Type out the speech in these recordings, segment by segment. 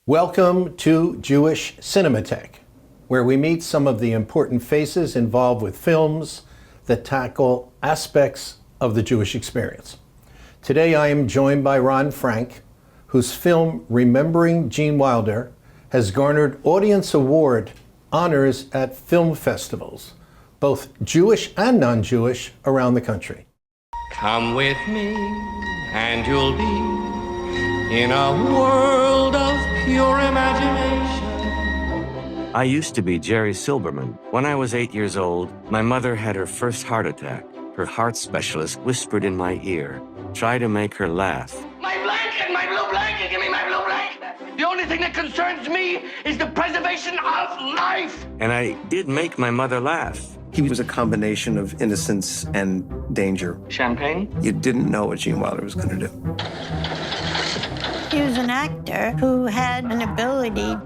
Welcome to Jewish Cinémathèque, where we meet some of the important faces involved with films that tackle aspects of the Jewish experience. Today I am joined by Ron Frank, whose film Remembering Gene Wilder has garnered Audience Award honors at film festivals, both Jewish and non-Jewish, around the country. Come with me and you'll be in a world of pure imagination. I used to be Jerry Silberman. When I was 8 years old, my mother had her first heart attack. Her heart specialist whispered in my ear, "Try to make her laugh." My blanket, my blue blanket, give me my blue blanket. The only thing that concerns me is the preservation of life. And I did make my mother laugh. He was a combination of innocence and danger. Champagne? You didn't know what Gene Wilder was going to do. He was an actor who had an ability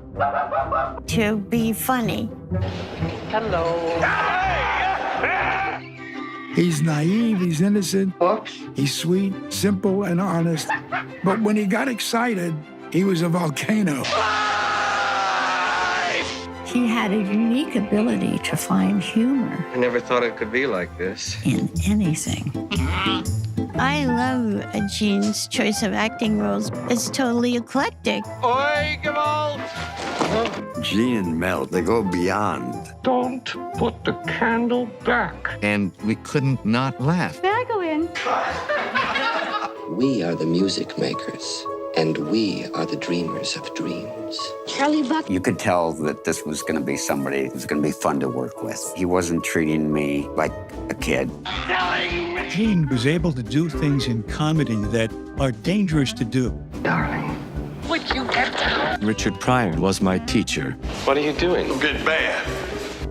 to be funny. Hello. He's naive, he's innocent, Oops. he's sweet, simple, and honest. But when he got excited, he was a volcano. He had a unique ability to find humor I never thought it could be like this. in anything. I love Gene's choice of acting roles. It's totally eclectic. Oi, Gewalt! Gene and Mel, they go beyond. Don't put the candle back. And we couldn't not laugh. May I go in? We are the music makers, and we are the dreamers of dreams. Charlie Buck. You could tell that this was going to be somebody who was going to be fun to work with. He wasn't treating me like a kid. Gene was able to do things in comedy that are dangerous to do. Darling, would you get down? Richard Pryor was my teacher. What are you doing?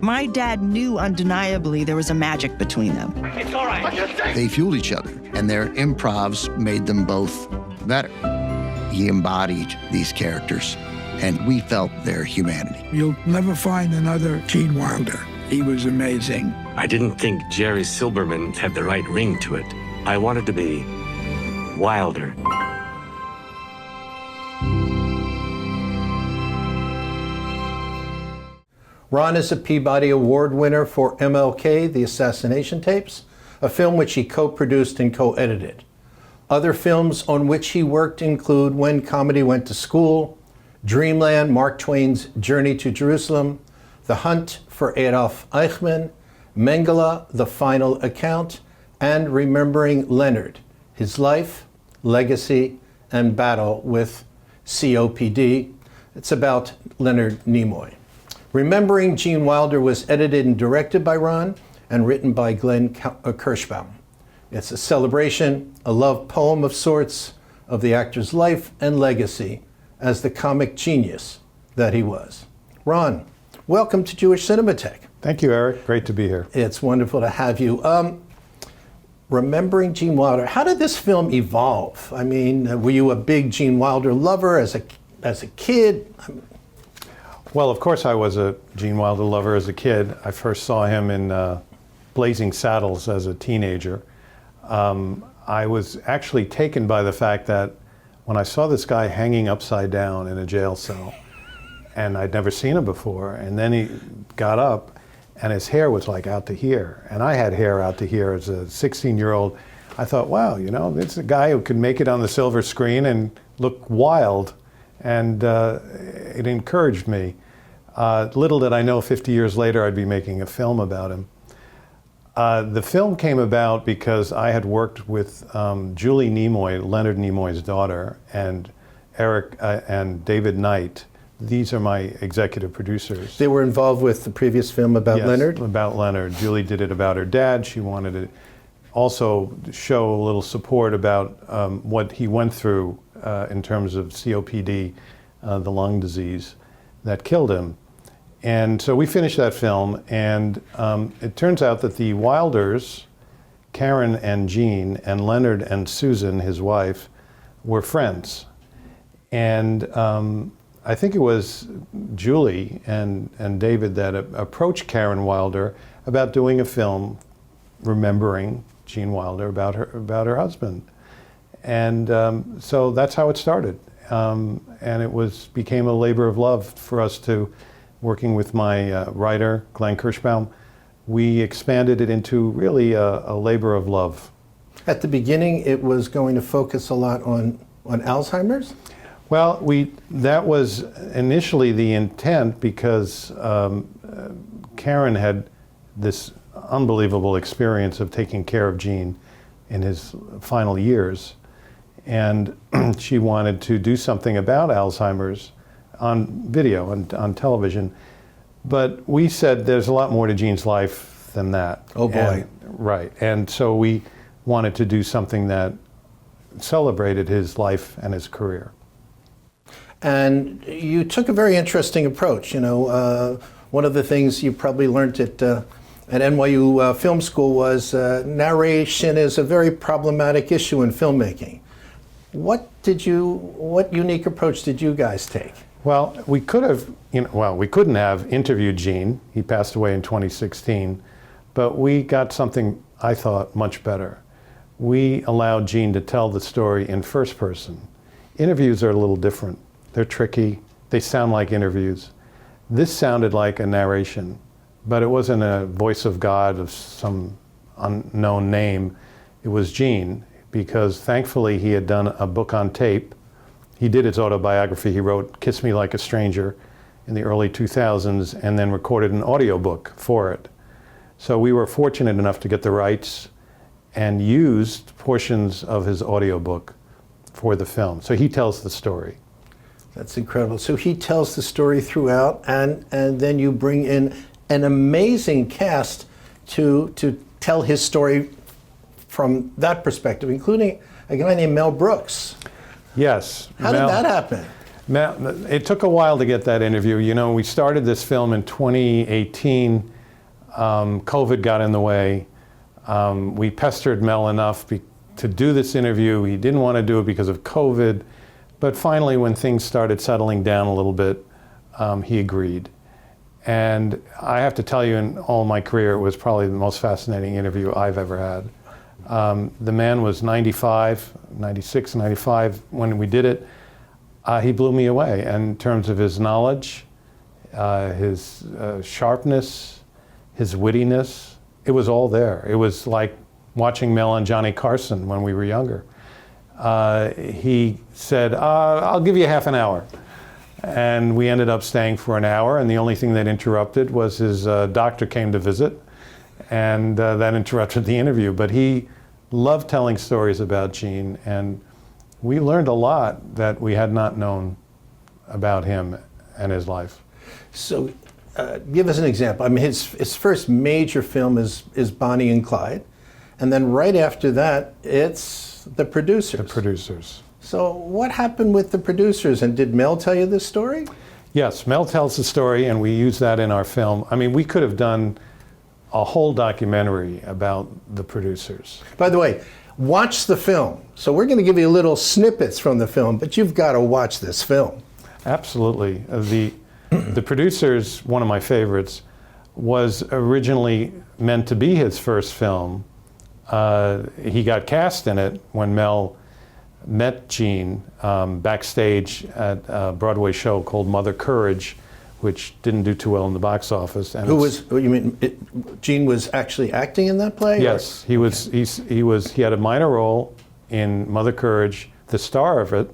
My dad knew undeniably there was a magic between them. It's all right. What do you think? They fueled each other, and their improvs made them both better. He embodied these characters, and we felt their humanity. You'll never find another Gene Wilder. He was amazing. I didn't think Jerry Silberman had the right ring to it. I wanted to be Wilder. Ron is a Peabody Award winner for MLK, The Assassination Tapes, a film which he co-produced and co-edited. Other films on which he worked include When Comedy Went to School, Dreamland, Mark Twain's Journey to Jerusalem, The Hunt for Adolf Eichmann, Mengele, The Final Account, and Remembering Leonard, His Life, Legacy, and Battle with COPD. It's about Leonard Nimoy. Remembering Gene Wilder was edited and directed by Ron and written by Glenn Kirschbaum. It's a celebration, a love poem of sorts, of the actor's life and legacy as the comic genius that he was. Ron, welcome to Jewish Cinémathèque. Thank you, Eric. Great to be here. It's wonderful to have you. Remembering Gene Wilder, how did this film evolve? I mean, were you a big Gene Wilder lover as a kid? Well, of course I was a Gene Wilder lover as a kid. I first saw him in Blazing Saddles as a teenager. I was actually taken by the fact that when I saw this guy hanging upside down in a jail cell, and I'd never seen him before, and then he got up and his hair was like out to here, and I had hair out to here as a 16-year-old. I thought, wow, you know, this is a guy who could make it on the silver screen and look wild, and it encouraged me. Little did I know 50 years later I'd be making a film about him. The film came about because I had worked with Julie Nimoy, Leonard Nimoy's daughter, and Eric and David Knight. These are my executive producers. They were involved with the previous film about Yes, Leonard? About Leonard. Julie did it about her dad. She wanted to also show a little support about what he went through in terms of COPD, the lung disease that killed him. And so we finished that film, and it turns out that the Wilders, Karen and Gene, and Leonard and Susan, his wife, were friends. And I think it was Julie and David that approached Karen Wilder about doing a film remembering Gene Wilder about her husband. And so that's how it started. and it became a labor of love for us to, working with my writer, Glenn Kirschbaum, we expanded it into really a labor of love. At the beginning, it was going to focus a lot on Alzheimer's? Well, that was initially the intent because Karen had this unbelievable experience of taking care of Gene in his final years. And she wanted to do something about Alzheimer's on video and on television. But we said there's a lot more to Gene's life than that. Oh boy. Right. And so we wanted to do something that celebrated his life and his career. And you took a very interesting approach. One of the things you probably learned at NYU Film School was narration is a very problematic issue in filmmaking. What unique approach did you guys take? Well, we couldn't have interviewed Gene. He passed away in 2016, but we got something I thought much better. We allowed Gene to tell the story in first person. Interviews are a little different. They're tricky. They sound like interviews. This sounded like a narration, but it wasn't a voice of God of some unknown name. It was Gene, because thankfully he had done a book on tape. He did his autobiography. He wrote Kiss Me Like a Stranger in the early 2000s and then recorded an audiobook for it. So we were fortunate enough to get the rights and used portions of his audiobook for the film. So he tells the story. That's incredible. So he tells the story throughout, and then you bring in an amazing cast to tell his story from that perspective, including a guy named Mel Brooks. Yes. How did that happen? It took a while to get that interview. We started this film in 2018. COVID got in the way. We pestered Mel enough to do this interview. He didn't want to do it because of COVID. But finally, when things started settling down a little bit, he agreed. And I have to tell you, in all my career, it was probably the most fascinating interview I've ever had. The man was 96, 95 when we did it. He blew me away in terms of his knowledge, his sharpness, his wittiness. It was all there. It was like watching Mel and Johnny Carson when we were younger. He said, I'll give you half an hour. And we ended up staying for an hour, and the only thing that interrupted was his doctor came to visit, and that interrupted the interview. But he loved telling stories about Gene, and we learned a lot that we had not known about him and his life. So give us an example. I mean, his first major film is Bonnie and Clyde, and then right after that, it's The Producers. The Producers. So what happened with The Producers, and did Mel tell you this story? Yes, Mel tells the story, and we use that in our film. I mean, we could have done a whole documentary about The Producers. By the way, watch the film. So we're going to give you little snippets from the film, but you've got to watch this film. Absolutely. The Producers, one of my favorites, was originally meant to be his first film. He got cast in it when Mel met Gene backstage at a Broadway show called Mother Courage, which didn't do too well in the box office. And Gene was actually acting in that play? Yes, he was. He had a minor role in Mother Courage. The star of it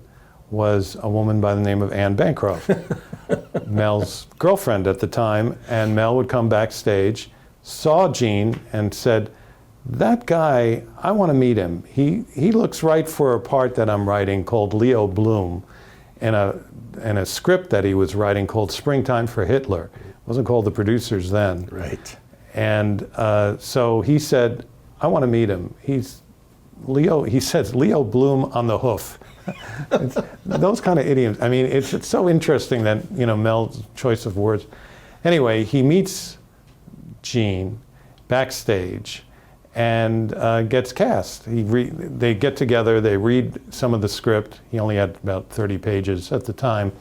was a woman by the name of Anne Bancroft, Mel's girlfriend at the time. And Mel would come backstage, saw Gene, and said, "That guy, I want to meet him. He looks right for a part that I'm writing called Leo Bloom, in a script that he was writing called Springtime for Hitler." It wasn't called The Producers then. Right. And so he said, "I want to meet him. He says Leo Bloom on the hoof." Those kind of idioms. I mean, it's so interesting that Mel's choice of words. Anyway, he meets Gene backstage and gets cast. They get together, they read some of the script. He only had about 30 pages at the time.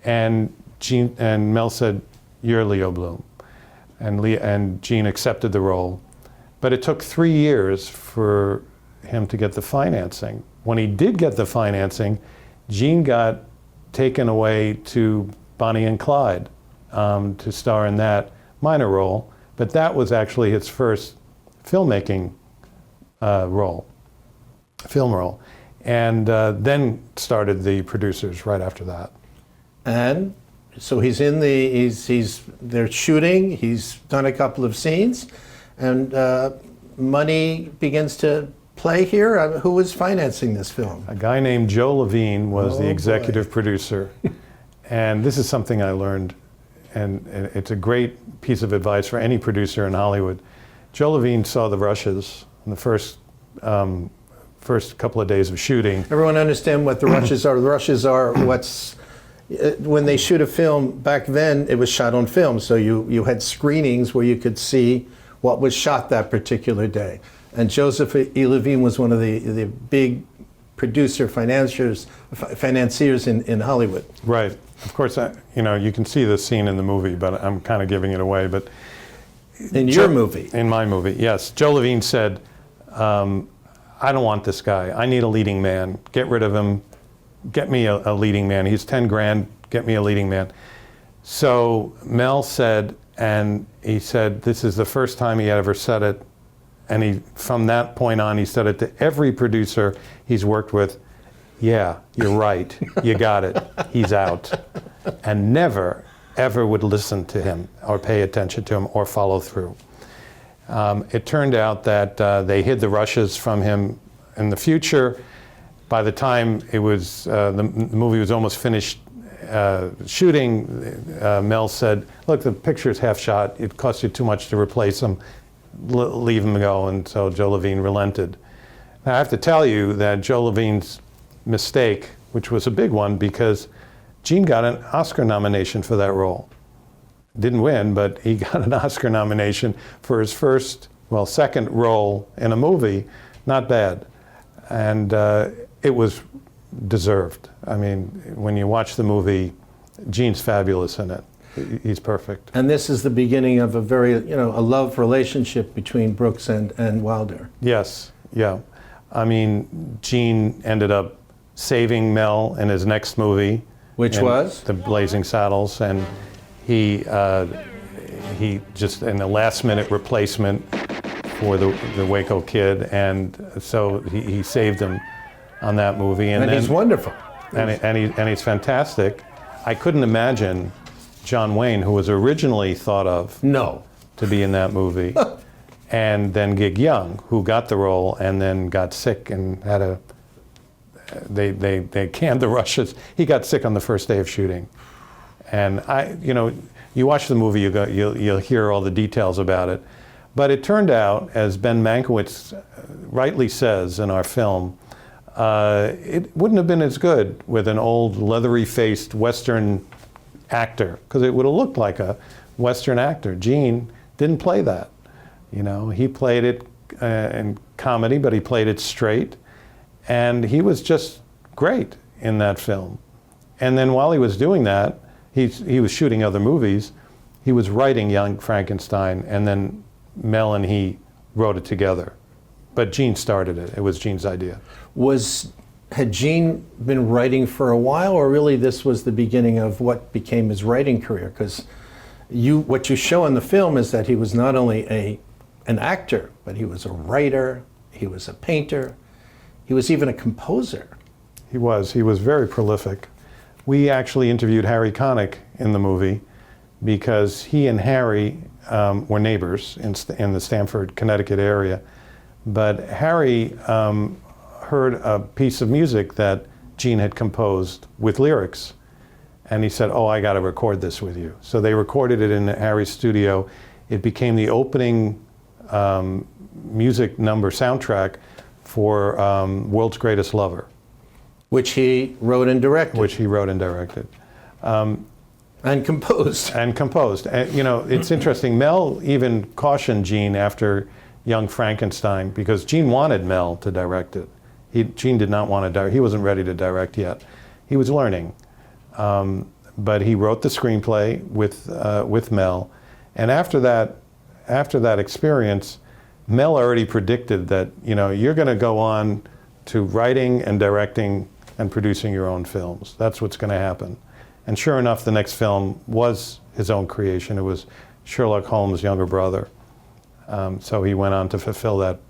And Mel said, "You're Leo Bloom." And Gene accepted the role. But it took 3 years for him to get the financing. When he did get the financing, Gene got taken away to Bonnie and Clyde to star in that minor role, but that was actually his first filmmaking film role. And then started the producers right after that. And so they're shooting, he's done a couple of scenes, and money begins to play here. Who was financing this film? A guy named Joe Levine was the executive producer. And this is something I learned, and it's a great piece of advice for any producer in Hollywood. Joe Levine saw the rushes in the first couple of days of shooting. Everyone understand what the rushes are. The rushes are when they shoot a film, back then it was shot on film, so you had screenings where you could see what was shot that particular day. And Joseph E. Levine was one of the big producer financiers in Hollywood. Right. Of course, you can see this scene in the movie, but I'm kind of giving it away. But in your movie? In my movie, yes. Joe Levine said, I don't want this guy. I need a leading man. Get rid of him. Get me a leading man. He's 10 grand. Get me a leading man. So Mel said, and he said this is the first time he had ever said it. And from that point on, he said it to every producer he's worked with. Yeah, you're right. You got it. He's out. And never, ever would listen to him or pay attention to him or follow through. It turned out that they hid the rushes from him in the future. By the time it was the movie was almost finished shooting, Mel said, "Look, the picture's half shot. It costs you too much to replace them. Leave him go." And so Joe Levine relented. Now I have to tell you that Joe Levine's mistake, which was a big one, because Gene got an Oscar nomination for that role. Didn't win, but he got an Oscar nomination for his second role in a movie. Not bad. And it was deserved. I mean, when you watch the movie, Gene's fabulous in it. He's perfect. And this is the beginning of a love relationship between Brooks and Wilder. Yes, yeah. I mean, Gene ended up saving Mel in his next movie. Which was? The Blazing Saddles, and he just in a last-minute replacement for the Waco Kid, and so he saved him on that movie. And he's wonderful. And he's fantastic. I couldn't imagine John Wayne, who was originally thought of to be in that movie, and then Gig Young, who got the role and then got sick and had they canned the rushes. He got sick on the first day of shooting. And you watch the movie, you'll hear all the details about it. But it turned out, as Ben Mankiewicz rightly says in our film, it wouldn't have been as good with an old leathery-faced Western actor, because it would have looked like a Western actor. Gene didn't play that. He played it in comedy, but he played it straight. And he was just great in that film. And then while he was doing that, he was shooting other movies. He was writing Young Frankenstein, and then Mel and he wrote it together. But Gene started it. It was Gene's idea. Had Gene been writing for a while, or really this was the beginning of what became his writing career? Because what you show in the film is that he was not only an actor, but he was a writer, he was a painter, he was even a composer. He was very prolific. We actually interviewed Harry Connick in the movie because he and Harry were neighbors in the Stamford, Connecticut area. But Harry heard a piece of music that Gene had composed with lyrics. And he said, "Oh, I got to record this with you." So they recorded it in Harry's studio. It became the opening music number soundtrack for World's Greatest Lover. Which he wrote and directed. And composed. And it's interesting. Mel even cautioned Gene after Young Frankenstein, because Gene wanted Mel to direct it. Gene did not want to direct. He wasn't ready to direct yet. He was learning. But he wrote the screenplay with Mel. And after that experience, Mel already predicted that, you're going to go on to writing and directing and producing your own films. That's what's going to happen. And sure enough, the next film was his own creation. It was Sherlock Holmes' younger brother. So he went on to fulfill that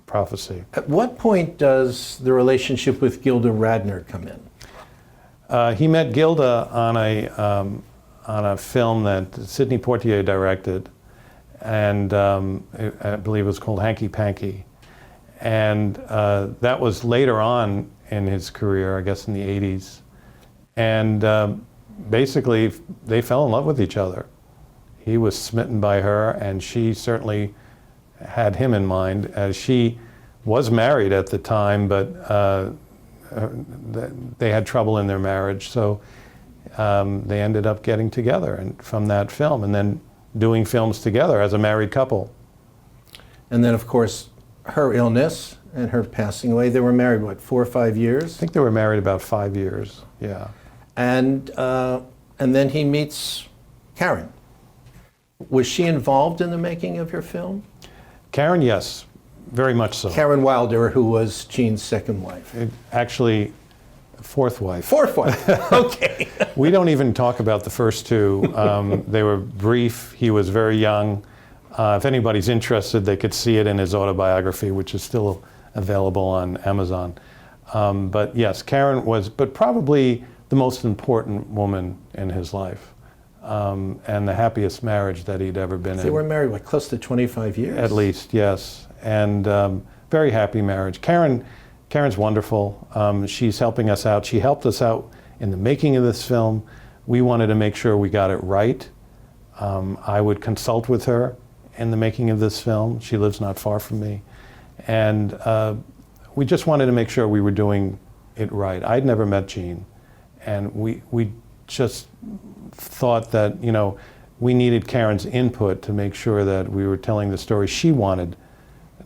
prophecy. At what point does the relationship with Gilda Radner come in? He met Gilda on a film that Sidney Poitier directed, and I believe it was called Hanky Panky. And that was later on in his career, I guess in the 80s. And basically, they fell in love with each other. He was smitten by her, and she certainly had him in mind, as she was married at the time, but they had trouble in their marriage. So they ended up getting together and from that film, and then doing films together as a married couple. And then, of course, her illness and her passing away. They were married, what, 4 or 5 years? I think they were married about 5 years, yeah. And then he meets Karen. Was she involved in the making of your film? Karen, yes, very much so. Karen Wilder, who was Gene's second wife. Actually, fourth wife. Fourth wife, okay. We don't even talk about the first two. They were brief. He was very young. If anybody's interested, they could see it in his autobiography, which is still available on Amazon. But yes, Karen was, but probably the most important woman in his life, and the happiest marriage that he'd ever been in. They were married, what, close to 25 years? At least, yes. And very happy marriage. Karen's wonderful. She's helping us out. She helped us out in the making of this film. We wanted to make sure we got it right. I would consult with her in the making of this film. She lives not far from me. And we just wanted to make sure we were doing it right. I'd never met Gene. And we just thought that, you know, we needed Karen's input to make sure that we were telling the story she wanted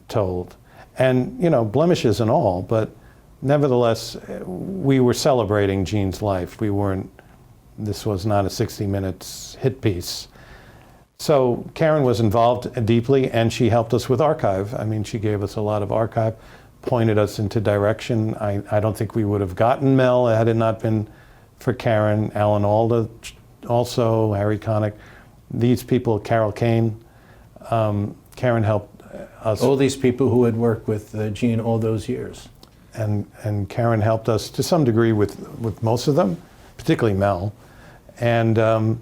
told. And, you know, blemishes and all, but nevertheless, we were celebrating Gene's life. This was not a 60 Minutes hit piece. So Karen was involved deeply, and she helped us with archive. I mean, she gave us a lot of archive, pointed us into direction. I don't think we would have gotten Mel had it not been for Karen. Alan Alda also, Harry Connick. These people, Carol Kane, Karen helped us. All these people who had worked with Gene all those years. And Karen helped us to some degree with most of them, particularly Mel. And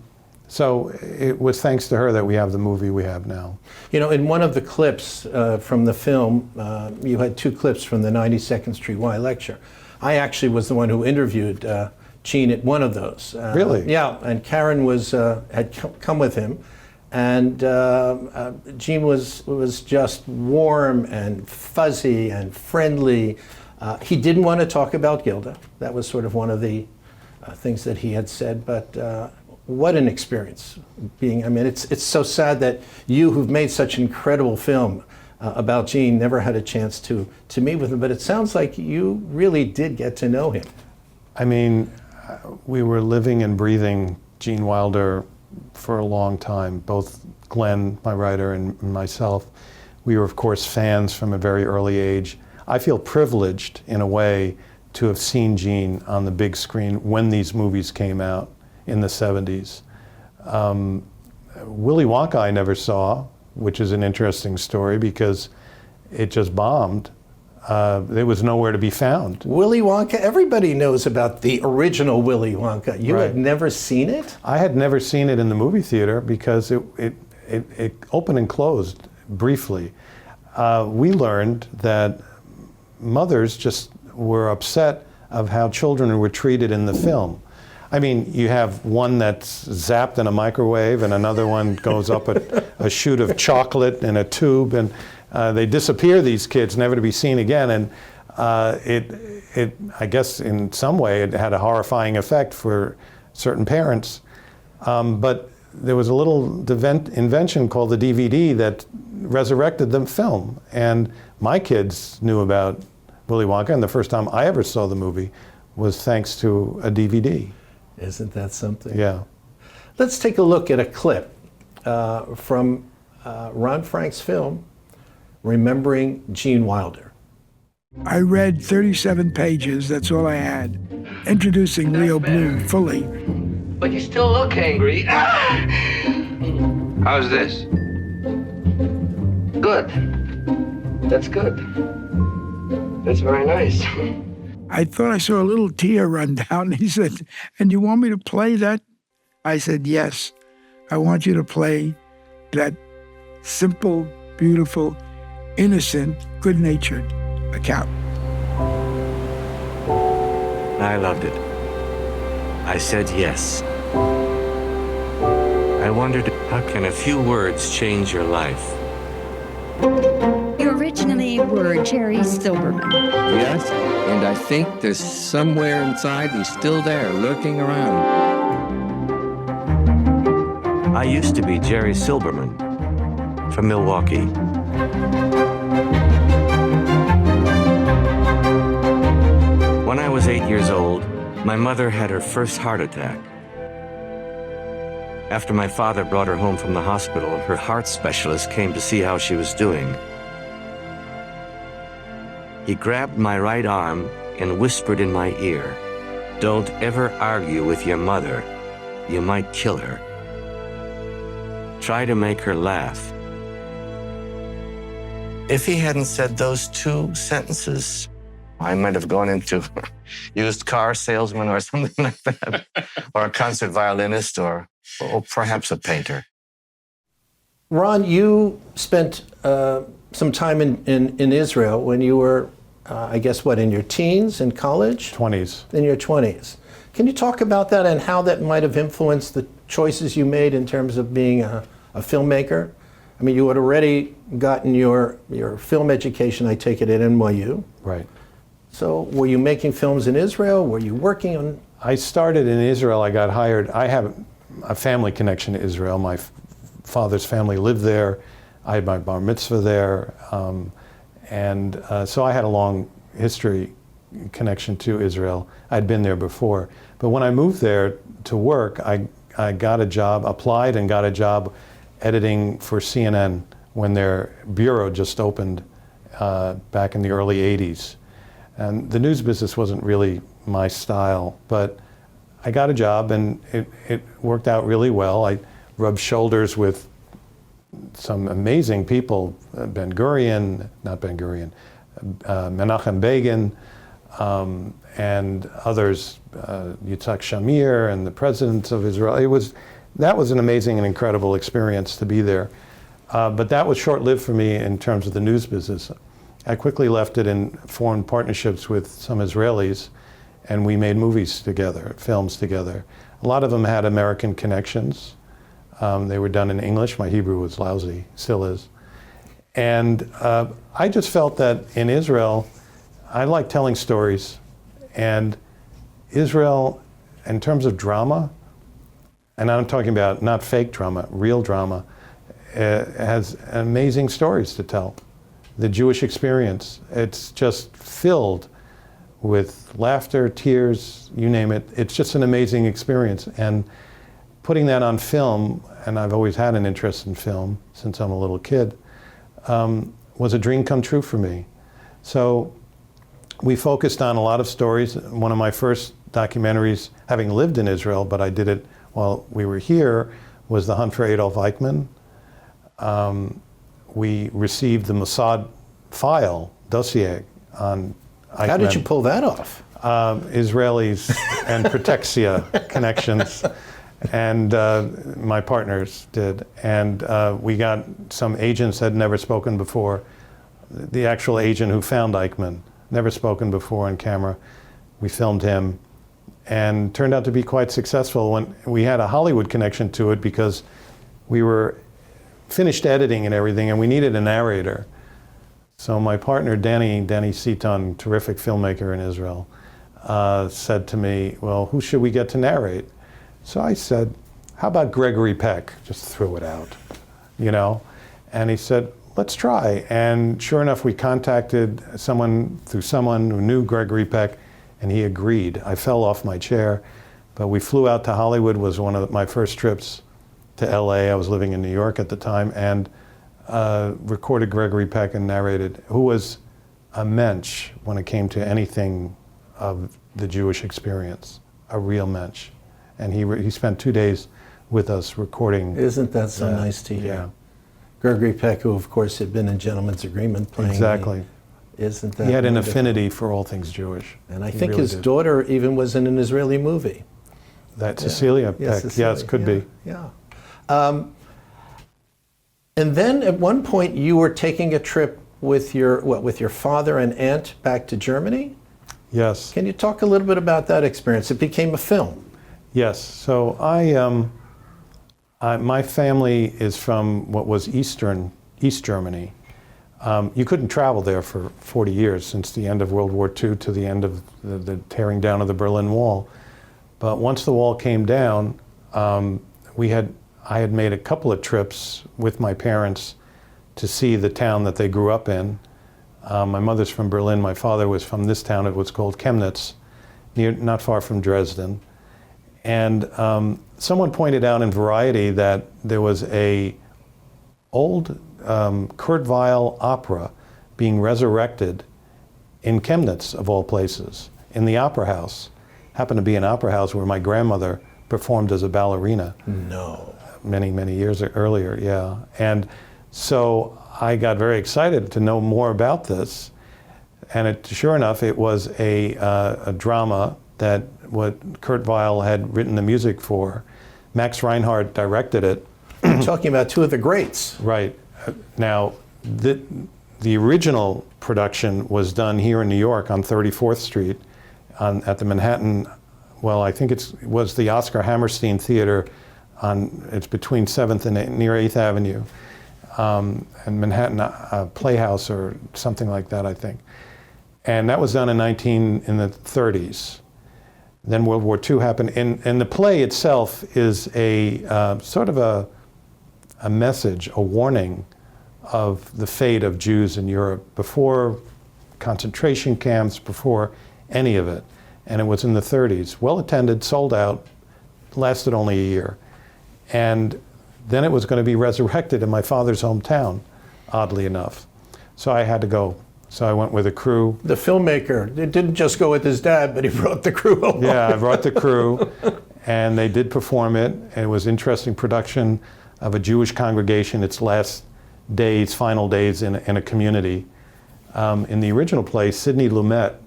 so it was thanks to her that we have the movie we have now. You know, in one of the clips from the film, you had 2 clips from the 92nd Street Y lecture. I actually was the one who interviewed Gene at one of those. Really? Yeah, and Karen had come with him, and Gene was just warm and fuzzy and friendly. He didn't want to talk about Gilda. That was sort of one of the things that he had said, but what an experience being, I mean, it's so sad that you, who've made such an incredible film about Gene, never had a chance to meet with him, but it sounds like you really did get to know him. I mean, we were living and breathing Gene Wilder for a long time, both Glenn, my writer, and myself. We were, of course, fans from a very early age. I feel privileged, in a way, to have seen Gene on the big screen when these movies came out in the 70s. Willy Wonka I never saw, which is an interesting story because it just bombed. It was nowhere to be found. Willy Wonka, everybody knows about the original Willy Wonka. You had never seen it? I had never seen it in the movie theater because it opened and closed briefly. We learned that mothers just were upset of how children were treated in the film. I mean, you have one that's zapped in a microwave and another one goes up a chute of chocolate in a tube, and they disappear, these kids, never to be seen again. And I guess in some way it had a horrifying effect for certain parents. But there was a little invention called the DVD that resurrected the film. And my kids knew about Willy Wonka, and the first time I ever saw the movie was thanks to a DVD. Isn't that something? Yeah. Let's take a look at a clip from Ron Frank's film, Remembering Gene Wilder. I read 37 pages, that's all I had, introducing Leo Bloom fully. But you still look angry. How's this? Good. That's good. That's very nice. I thought I saw a little tear run down. He said, "And you want me to play that?" I said, "Yes. I want you to play that simple, beautiful, innocent, good-natured account." I loved it. I said yes. I wondered, how can a few words change your life? You originally were Jerry Silberman. Yes, and I think there's somewhere inside he's still there, lurking around. I used to be Jerry Silberman from Milwaukee. When I was 8 years old, my mother had her first heart attack. After my father brought her home from the hospital, her heart specialist came to see how she was doing. He grabbed my right arm and whispered in my ear, "Don't ever argue with your mother. You might kill her. Try to make her laugh." If he hadn't said those two sentences, I might have gone into used car salesman or something like that, or a concert violinist, or perhaps a painter. Ron, you spent some time in Israel when you were, I guess, what, in your teens, in college? 20s. In your 20s. Can you talk about that and how that might have influenced the choices you made in terms of being a filmmaker? I mean, you had already gotten your film education, I take it, at NYU. Right. So were you making films in Israel? Were you working on? I started in Israel. I got hired. I have a family connection to Israel. My father's family lived there. I had my bar mitzvah there. So I had a long history connection to Israel. I'd been there before. But when I moved there to work, I got a job, applied and got a job editing for CNN when their bureau just opened back in the early 80s. And the news business wasn't really my style, but I got a job and it worked out really well. I rubbed shoulders with some amazing people, Menachem Begin, and others, Yitzhak Shamir and the presidents of Israel. That was an amazing and incredible experience to be there. But that was short-lived for me in terms of the news business. I quickly left it and formed partnerships with some Israelis, and we made movies together, films together. A lot of them had American connections. They were done in English. My Hebrew was lousy, still is. And I just felt that in Israel, I like telling stories. And Israel, in terms of drama, and I'm talking about not fake drama, real drama, has amazing stories to tell. The Jewish experience, it's just filled with laughter, tears, you name it. It's just an amazing experience. And putting that on film, and I've always had an interest in film since I'm a little kid, was a dream come true for me. So we focused on a lot of stories. One of my first documentaries, having lived in Israel, but I did it while we were here, was The Hunt for Adolf Eichmann. We received the Mossad file dossier on Eichmann. How did you pull that off? Israelis and Protexia connections, and my partners did. And we got some agents that had never spoken before. The actual agent who found Eichmann, never spoken before on camera. We filmed him, and turned out to be quite successful. When we had a Hollywood connection to it because we were finished editing and everything, and we needed a narrator. So my partner, Danny Seaton, terrific filmmaker in Israel, said to me, well, who should we get to narrate? So I said, how about Gregory Peck? Just threw it out, you know? And he said, let's try. And sure enough, we contacted someone who knew Gregory Peck, and he agreed. I fell off my chair, but we flew out to Hollywood, was one of my first trips to LA. I was living in New York at the time, and recorded Gregory Peck and narrated, who was a mensch when it came to anything of the Jewish experience, a real mensch. And he spent 2 days with us recording. Isn't that so nice to hear? Yeah. Gregory Peck, who of course had been in Gentleman's Agreement playing. Exactly. Isn't that He had an wonderful? affinity for all things Jewish. And I He think really his did. daughter even was in an Israeli movie. That Cecilia Peck, Cecilia, yes, could be. Yeah. And then at one point you were taking a trip with your father and aunt back to Germany? Yes. Can you talk a little bit about that experience? It became a film. Yes. So my family is from what was East Germany. You couldn't travel there for 40 years, since the end of World War II to the end of the tearing down of the Berlin Wall. But once the wall came down, I had made a couple of trips with my parents to see the town that they grew up in. My mother's from Berlin. My father was from this town. It was called Chemnitz, not far from Dresden. And someone pointed out in Variety that there was a old Kurt Weill opera being resurrected in Chemnitz, of all places, in the opera house. Happened to be an opera house where my grandmother performed as a ballerina. No. Many, many years earlier, yeah. And so I got very excited to know more about this. And sure enough, it was a drama that what Kurt Weill had written the music for. Max Reinhardt directed it. You're talking about two of the greats. Right. Now, the original production was done here in New York on 34th Street at the Manhattan, well, I think it was the Oscar Hammerstein Theater. It's between 7th and near 8th Avenue, and Manhattan Playhouse or something like that, I think. And that was done in the 30s. Then World War II happened, and the play itself is a sort of a message, a warning of the fate of Jews in Europe before concentration camps, before any of it. And it was in the 30s, well attended, sold out, lasted only a year. And then it was going to be resurrected in my father's hometown, oddly enough. So I had to go. So I went with a crew. The filmmaker, it didn't just go with his dad, but he brought the crew along. Yeah, I brought the crew, and they did perform it. It was an interesting production of a Jewish congregation, its last days, final days in a community. In the original play, Sidney Lumet,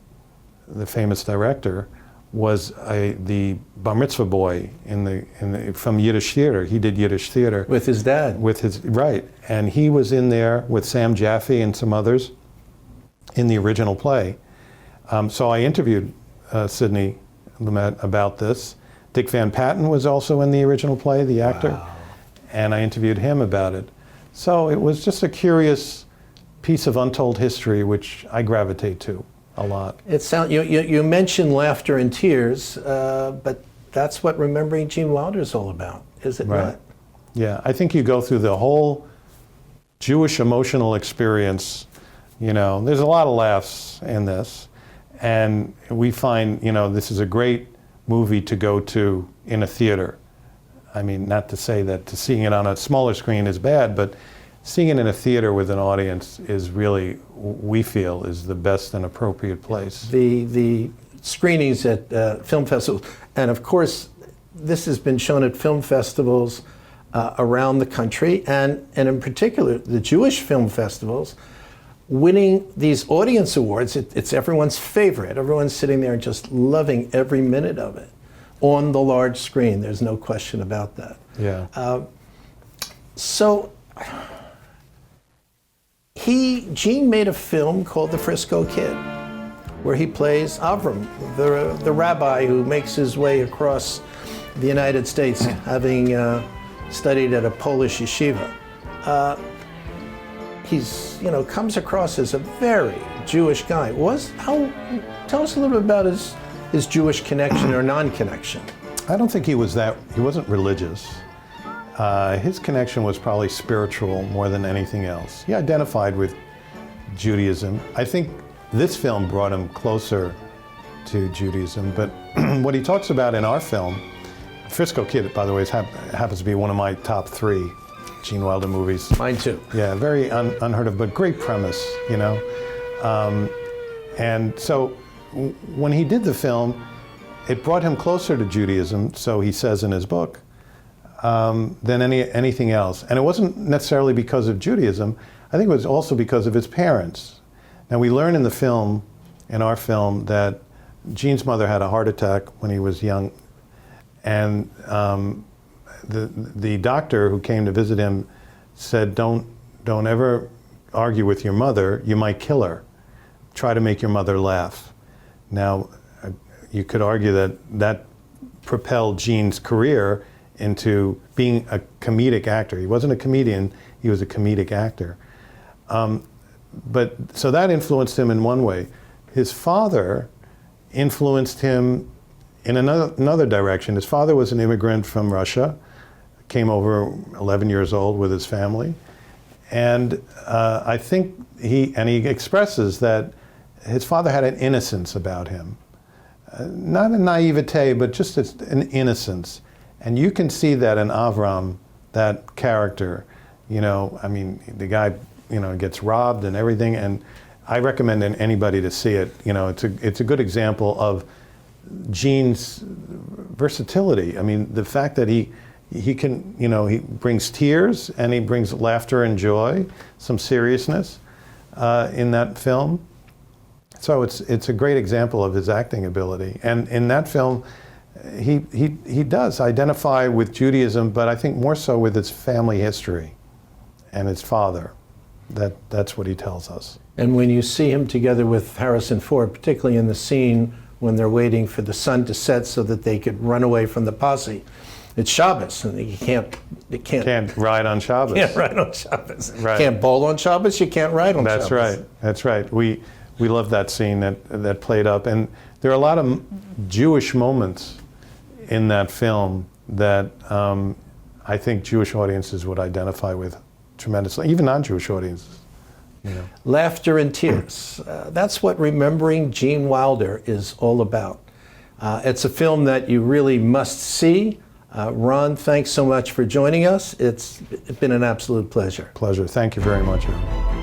the famous director, was the bar mitzvah boy from Yiddish theater. He did Yiddish theater. With his dad. Right. And he was in there with Sam Jaffe and some others in the original play. So I interviewed Sidney Lumet about this. Dick Van Patten was also in the original play, the actor. Wow. And I interviewed him about it. So it was just a curious piece of untold history, which I gravitate to a lot. You mentioned laughter and tears, but that's what Remembering Gene Wilder is all about, is it not? Yeah, I think you go through the whole Jewish emotional experience. You know, there's a lot of laughs in this, and we find, this is a great movie to go to in a theater. I mean, not to say that seeing it on a smaller screen is bad, but seeing it in a theater with an audience is really, we feel, is the best and appropriate place. The screenings at film festivals, and of course, this has been shown at film festivals around the country, and in particular, the Jewish film festivals, winning these audience awards. It's everyone's favorite. Everyone's sitting there and just loving every minute of it on the large screen. There's no question about that. Yeah. So Gene made a film called The Frisco Kid, where he plays Avram, the rabbi who makes his way across the United States, having studied at a Polish yeshiva. He's, comes across as a very Jewish guy. Tell us a little bit about his Jewish connection or non-connection. I don't think he wasn't religious. His connection was probably spiritual more than anything else. He identified with Judaism. I think this film brought him closer to Judaism, but what he talks about in our film, Frisco Kid, by the way, happens to be one of my top 3 Gene Wilder movies. Mine too. Yeah, very unheard of, but great premise, And so when he did the film, it brought him closer to Judaism, so he says in his book, than anything else. And it wasn't necessarily because of Judaism. I think it was also because of his parents. Now we learn in the film, in our film, that Gene's mother had a heart attack when he was young, and the doctor who came to visit him said, don't ever argue with your mother, you might kill her. Try to make your mother laugh. Now, you could argue that propelled Gene's career into being a comedic actor. He wasn't a comedian, he was a comedic actor. So that influenced him in one way. His father influenced him in another direction. His father was an immigrant from Russia, came over 11 years old with his family. And I think he expresses that his father had an innocence about him. Not a naivete, but just an innocence. And you can see that in Avram, that character. You know, I mean, the guy, you know, gets robbed and everything, and I recommend anybody to see it. You know, it's a good example of Gene's versatility. I mean, the fact that he can, you know, he brings tears and he brings laughter and joy, some seriousness in that film. So it's a great example of his acting ability. And in that film, he does identify with Judaism, but I think more so with its family history and his father. That's what he tells us. And when you see him together with Harrison Ford, particularly in the scene when they're waiting for the sun to set so that they could run away from the posse, it's Shabbos, and you can't ride on Shabbos. Can't ride on Shabbos. Right. Can't bowl on Shabbos. You can't ride on Shabbos. That's right. We love that scene that played up, and there are a lot of Jewish moments in that film that I think Jewish audiences would identify with tremendously, even non-Jewish audiences. You know. Laughter and tears. That's what Remembering Gene Wilder is all about. It's a film that you really must see. Ron, thanks so much for joining us. It's been an absolute pleasure. Pleasure. Thank you very much, Aaron.